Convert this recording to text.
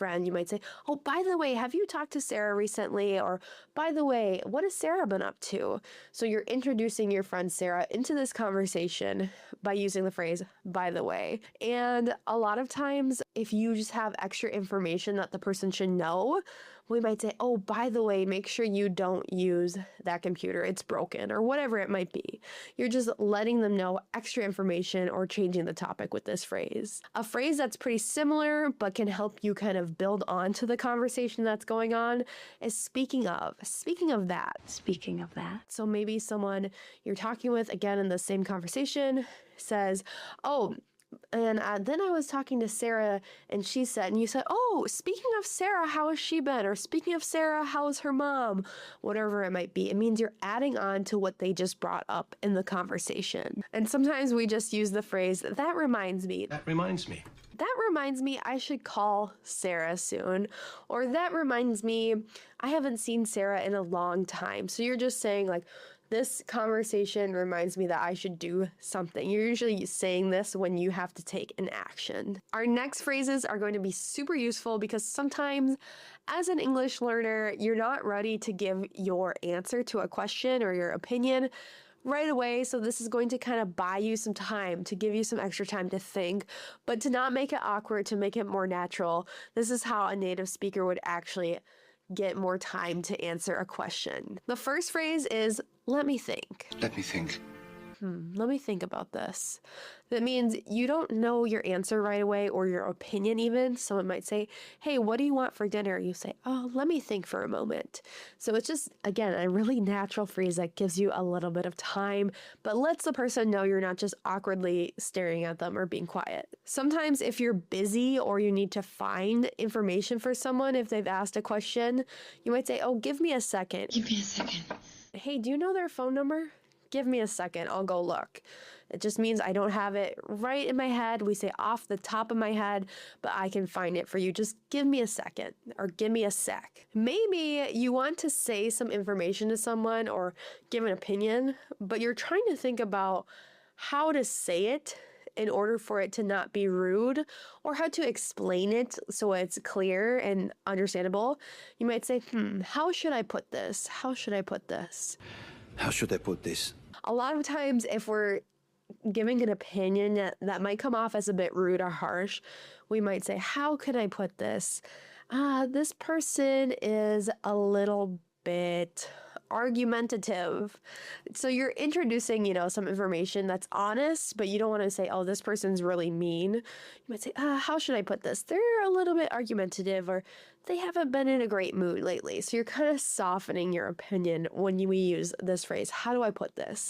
friend, you might say, oh, by the way, have you talked to Sarah recently? Or by the way, what has Sarah been up to? So you're introducing your friend Sarah into this conversation by using the phrase, by the way. And a lot of times, if you just have extra information that the person should know, we might say, oh, by the way, make sure you don't use that computer. It's broken, or whatever it might be. You're just letting them know extra information or changing the topic with this phrase. A phrase that's pretty similar but can help you kind of build on to the conversation that's going on is speaking of. Speaking of that. Speaking of that. So maybe someone you're talking with, again, in the same conversation, says, oh, and then I was talking to Sarah and she said, and you said, oh, speaking of Sarah, how has she been? Or speaking of Sarah, how is her mom? Whatever it might be. It means you're adding on to what they just brought up in the conversation. And sometimes we just use the phrase, that reminds me. That reminds me. That reminds me I should call Sarah soon. Or that reminds me I haven't seen Sarah in a long time. So you're just saying like, this conversation reminds me that I should do something. You're usually saying this when you have to take an action. Our next phrases are going to be super useful because sometimes as an English learner, you're not ready to give your answer to a question or your opinion right away. So this is going to kind of buy you some time, to give you some extra time to think, but to not make it awkward, to make it more natural. This is how a native speaker would actually get more time to answer a question. The first phrase is, let me think. Let me think. Let me think about this. That means you don't know your answer right away or your opinion even. Someone might say, hey, what do you want for dinner? You say, oh, let me think for a moment. So it's just, again, a really natural phrase that gives you a little bit of time, but lets the person know you're not just awkwardly staring at them or being quiet. Sometimes if you're busy or you need to find information for someone, if they've asked a question, you might say, oh, give me a second. Give me a second. Hey, do you know their phone number? Give me a second, I'll go look. It just means I don't have it right in my head. We say off the top of my head, but I can find it for you. Just give me a second or give me a sec. Maybe you want to say some information to someone or give an opinion, but you're trying to think about how to say it in order for it to not be rude or how to explain it so it's clear and understandable. You might say, how should I put this? How should I put this? How should I put this? A lot of times if we're giving an opinion that might come off as a bit rude or harsh, we might say, how could I put this? This person is a little bit argumentative. So you're introducing, some information that's honest, but you don't want to say, oh, this person's really mean. You might say, how should I put this? They're a little bit argumentative, or they haven't been in a great mood lately. So you're kind of softening your opinion when we use this phrase. How do I put this?